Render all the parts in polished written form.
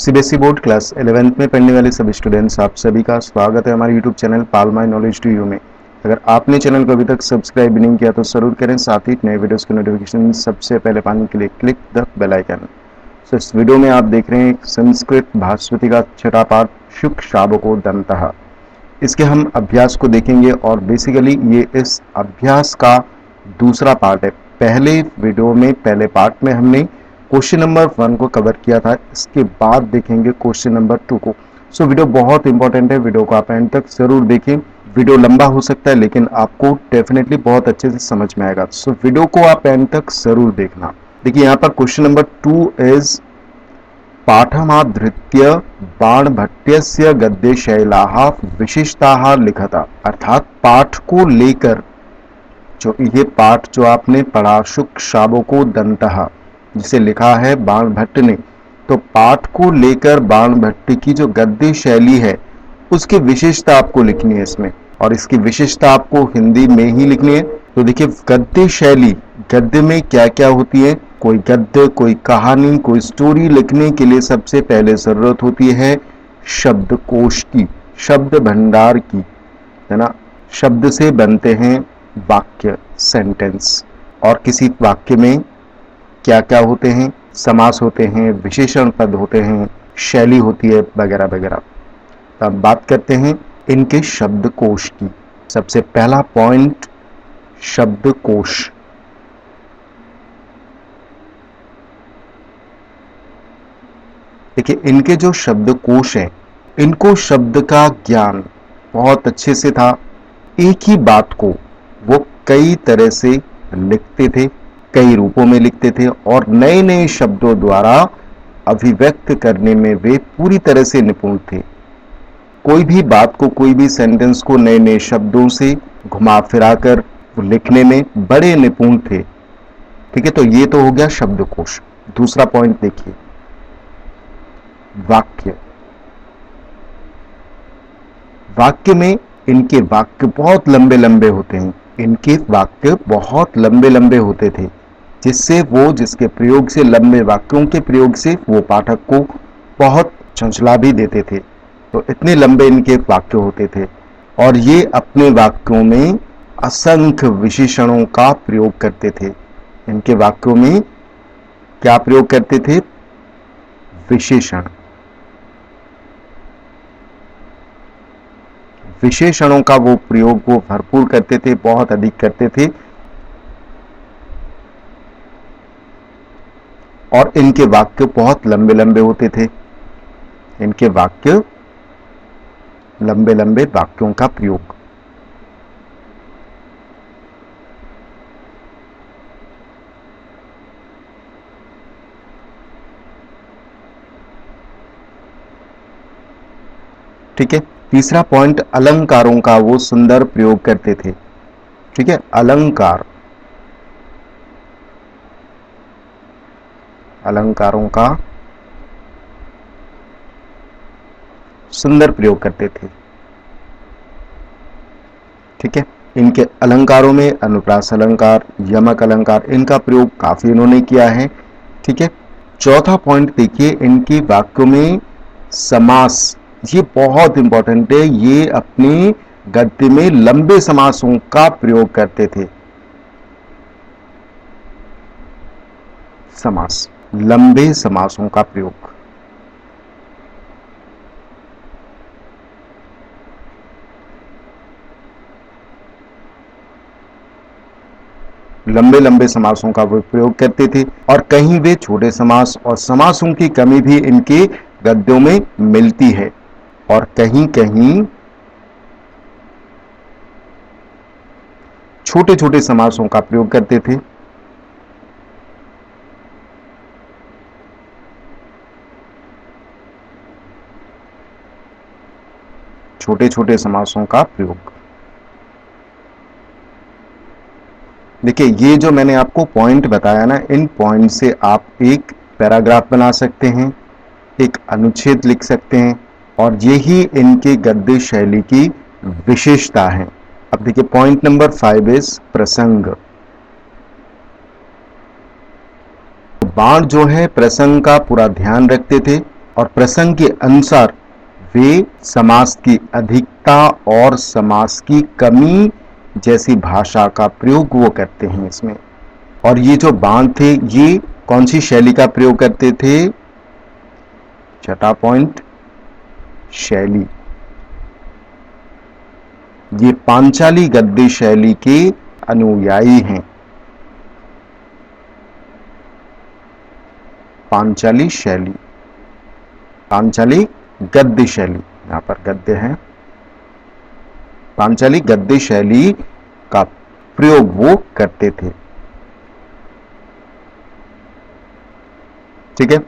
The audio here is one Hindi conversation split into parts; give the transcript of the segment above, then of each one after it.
सीबीएसई बोर्ड क्लास 11th में पढ़ने वाले सभी स्टूडेंट्स, आप सभी का स्वागत है हमारे YouTube channel pal my knowledge to you में। अगर आपने चैनल को अभी तक सब्सक्राइब नहीं किया तो जरूर करें, साथ ही नए वीडियोस की नोटिफिकेशन सबसे पहले पाने के लिए क्लिक द बेल आइकन। तो इस वीडियो में आप देख रहे हैं संस्कृत भास्वती का छठा पाठ शुक शावको दंतः। इसके हम अभ्यास को देखेंगे और बेसिकली ये इस अभ्यास का दूसरा पार्ट है। पहले वीडियो में पहले पार्ट में हमने क्वेश्चन नंबर 1 को कवर किया था, इसके बाद देखेंगे क्वेश्चन नंबर 2 को। सो वीडियो बहुत इंपॉर्टेंट है, वीडियो को आप एंड तक जरूर देखें। वीडियो लंबा हो सकता है लेकिन आपको डेफिनेटली बहुत अच्छे से समझ में आएगा, सो वीडियो को आप एंड तक जरूर देखना। देखिए यहाँ पर क्वेश्चन नंबर 2 इज पाठमाधृत्य बाणभट्टस्य गद्य शैलाः विशिष्टाः लिखता। अर्थात पाठ को लेकर जो ये पाठ जो आपने पढ़ा शुक शावको दंतः, जिसे लिखा है बाणभट्ट ने, तो पाठ को लेकर बाणभट्ट की जो गद्य शैली है उसकी विशेषता आपको लिखनी है इसमें, और इसकी विशेषता आपको हिंदी में ही लिखनी है। तो देखिए गद्य शैली, गद्य में क्या क्या होती है, कोई गद्य, कोई कहानी, कोई स्टोरी लिखने के लिए सबसे पहले जरूरत होती है शब्दकोश की, शब्द भंडार की, है ना। शब्द से बनते हैं वाक्य, सेंटेंस, और किसी वाक्य में क्या क्या होते हैं, समास होते हैं, विशेषण पद होते हैं, शैली होती है, वगैरह वगैरह। तो अब बात करते हैं इनके शब्दकोश की। सबसे पहला पॉइंट शब्दकोश। देखिए इनके जो शब्दकोश हैं, इनको शब्द का ज्ञान बहुत अच्छे से था। एक ही बात को वो कई तरह से लिखते थे, कई रूपों में लिखते थे, और नए नए शब्दों द्वारा अभिव्यक्त करने में वे पूरी तरह से निपुण थे। कोई भी बात को, कोई भी सेंटेंस को नए नए शब्दों से घुमा फिरा कर लिखने में बड़े निपुण थे। ठीक है, तो ये तो हो गया शब्दकोश। दूसरा पॉइंट देखिए वाक्य। वाक्य में इनके वाक्य बहुत लंबे लंबे होते हैं, इनके वाक्य बहुत लंबे लंबे होते थे, जिससे वो, जिसके प्रयोग से, लंबे वाक्यों के प्रयोग से वो पाठक को बहुत झंझला भी देते थे। तो इतने लंबे इनके वाक्य होते थे, और ये अपने वाक्यों में असंख्य विशेषणों का प्रयोग करते थे। इनके वाक्यों में क्या प्रयोग करते थे? विशेषण। विशेषणों का वो प्रयोग वो भरपूर करते थे, बहुत अधिक करते थे, और इनके वाक्य बहुत लंबे लंबे होते थे। इनके वाक्य लंबे लंबे वाक्यों का प्रयोग। ठीक है, तीसरा पॉइंट अलंकारों का वो सुंदर प्रयोग करते थे। ठीक है, अलंकार, अलंकारों का सुंदर प्रयोग करते थे। ठीक है, इनके अलंकारों में अनुप्रास अलंकार, यमक अलंकार, इनका प्रयोग काफी इन्होंने किया है। ठीक है, चौथा पॉइंट देखिए इनके वाक्यों में समास, ये बहुत इंपॉर्टेंट है। ये अपने गद्य में लंबे समासों का प्रयोग करते थे। समास, लंबे समासों का प्रयोग। लंबे लंबे समासों का वो प्रयोग करते थे, और कहीं वे छोटे समास और समासों की कमी भी इनके गद्यों में मिलती है, और कहीं कहीं छोटे छोटे समासों का प्रयोग करते थे। छोटे छोटे समासों का प्रयोग। देखिए ये जो मैंने आपको पॉइंट बताया ना, इन पॉइंट से आप एक पैराग्राफ बना सकते हैं, एक अनुच्छेद लिख सकते हैं, और यही इनके गद्य शैली की विशेषता है। अब देखिए पॉइंट नंबर 5 इज प्रसंग। बाण जो है प्रसंग का पूरा ध्यान रखते थे, और प्रसंग के अनुसार वे समास की अधिकता और समास की कमी जैसी भाषा का प्रयोग वो करते हैं इसमें। और ये जो बाण थे ये कौन सी शैली का प्रयोग करते थे? छठा पॉइंट, शैली। ये पांचाली गद्य शैली के अनुयायी हैं। पांचाली शैली, पांचाली गद्य शैली, यहां पर गद्य है, पांचाली गद्य शैली का प्रयोग वो करते थे। ठीक है,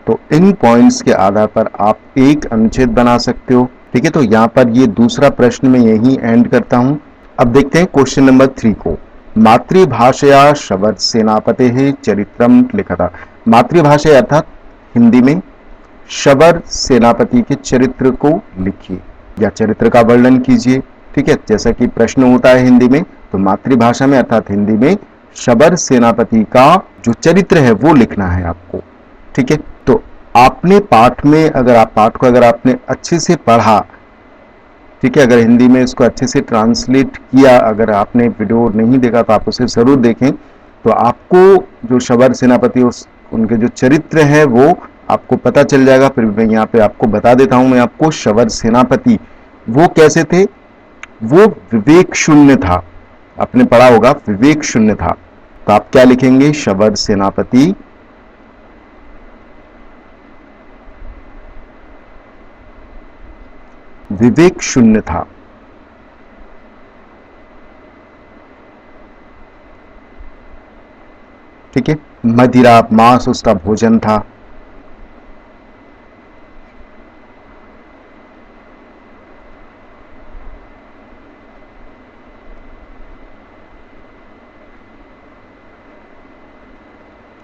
तो इन पॉइंट्स के आधार पर आप एक अनुच्छेद बना सकते हो। ठीक है, तो यहां पर ये दूसरा प्रश्न में यही एंड करता हूं। अब देखते हैं क्वेश्चन नंबर 3 को। मातृभाषया शबर सेनापते चरित्रम लिखता। मातृभाषा अर्थात हिंदी में शबर सेनापति के चरित्र को लिखिए या चरित्र का वर्णन कीजिए। ठीक है, जैसा कि प्रश्न होता है हिंदी में, तो मातृभाषा में अर्थात हिंदी में शबर सेनापति का जो चरित्र है वो लिखना है आपको। ठीक है, तो आपने पाठ में अगर आप पाठ को अगर आपने अच्छे से पढ़ा, ठीक है, अगर हिंदी में इसको अच्छे से ट्रांसलेट किया, अगर आपने वीडियो नहीं देखा तो आप उसे जरूर देखें, तो आपको जो शबर सेनापति उनके जो चरित्र है वो आपको पता चल जाएगा। फिर मैं यहाँ पे आपको बता देता हूं मैं आपको, शबर सेनापति वो कैसे थे? वो विवेक शून्य था। आपने पढ़ा होगा विवेक शून्य था, तो आप क्या लिखेंगे? शबर सेनापति विवेक शून्य था। ठीक है, मदिरा मांस उसका भोजन था।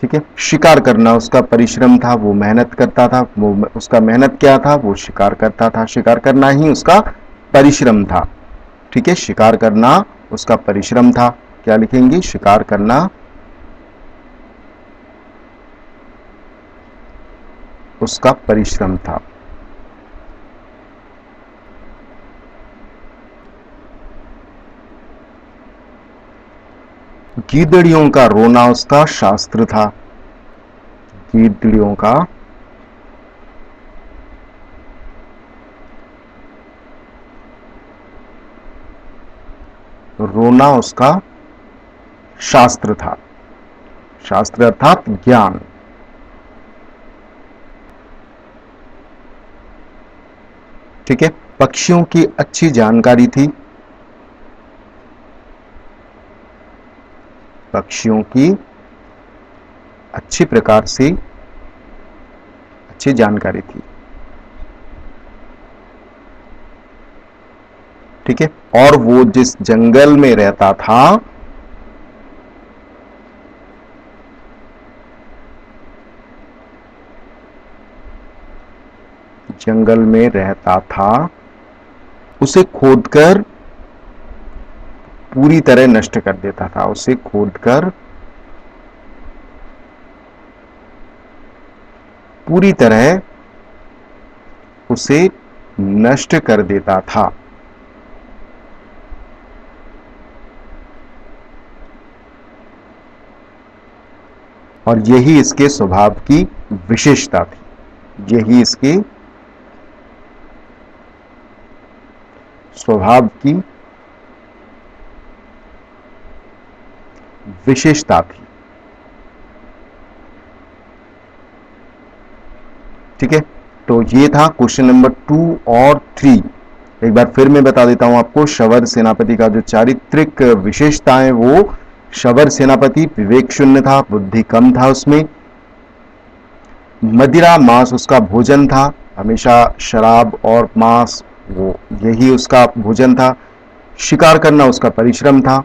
ठीक है, शिकार करना उसका परिश्रम था, वो मेहनत करता था। वो उसका मेहनत क्या था? वो शिकार करता था। शिकार करना ही उसका परिश्रम था। ठीक है, शिकार करना उसका परिश्रम था। क्या लिखेंगे? शिकार करना उसका परिश्रम था। गीदड़ियों का रोना उसका शास्त्र था। गीदड़ियों का रोना उसका शास्त्र था। शास्त्र अर्थात ज्ञान। ठीक है, पक्षियों की अच्छी जानकारी थी। पक्षियों की अच्छी प्रकार से अच्छी जानकारी थी। ठीक है, और वो जिस जंगल में रहता था जंगल में रहता था उसे खोदकर पूरी तरह नष्ट कर देता था। उसे खोदकर पूरी तरह उसे नष्ट कर देता था। और यही इसके स्वभाव की विशेषता थी। यही इसके स्वभाव की विशेषता थी। ठीक है, तो ये था क्वेश्चन नंबर 2 और 3। एक बार फिर मैं बता देता हूं आपको, शबर सेनापति का जो चारित्रिक विशेषताएं, वो शबर सेनापति विवेक शून्य था, बुद्धि कम था उसमें। मदिरा मांस उसका भोजन था, हमेशा शराब और मांस वो यही उसका भोजन था। शिकार करना उसका परिश्रम था।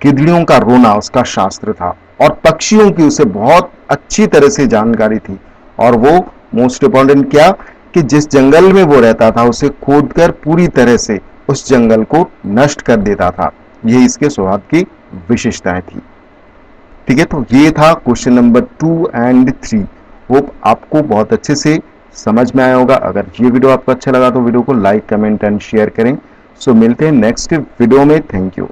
गिदड़ियों का रोना उसका शास्त्र था। और पक्षियों की उसे बहुत अच्छी तरह से जानकारी थी। और वो मोस्ट इंपॉर्टेंट क्या, कि जिस जंगल में वो रहता था उसे खोदकर पूरी तरह से उस जंगल को नष्ट कर देता था। ये इसके स्वभाव की विशेषताएं थी। ठीक है, तो ये था क्वेश्चन नंबर 2 एंड 3। होप आपको बहुत अच्छे से समझ में आया होगा। अगर ये वीडियो आपको अच्छा लगा तो वीडियो को लाइक, कमेंट एंड शेयर करें। सो मिलते हैं नेक्स्ट वीडियो में। Thank you.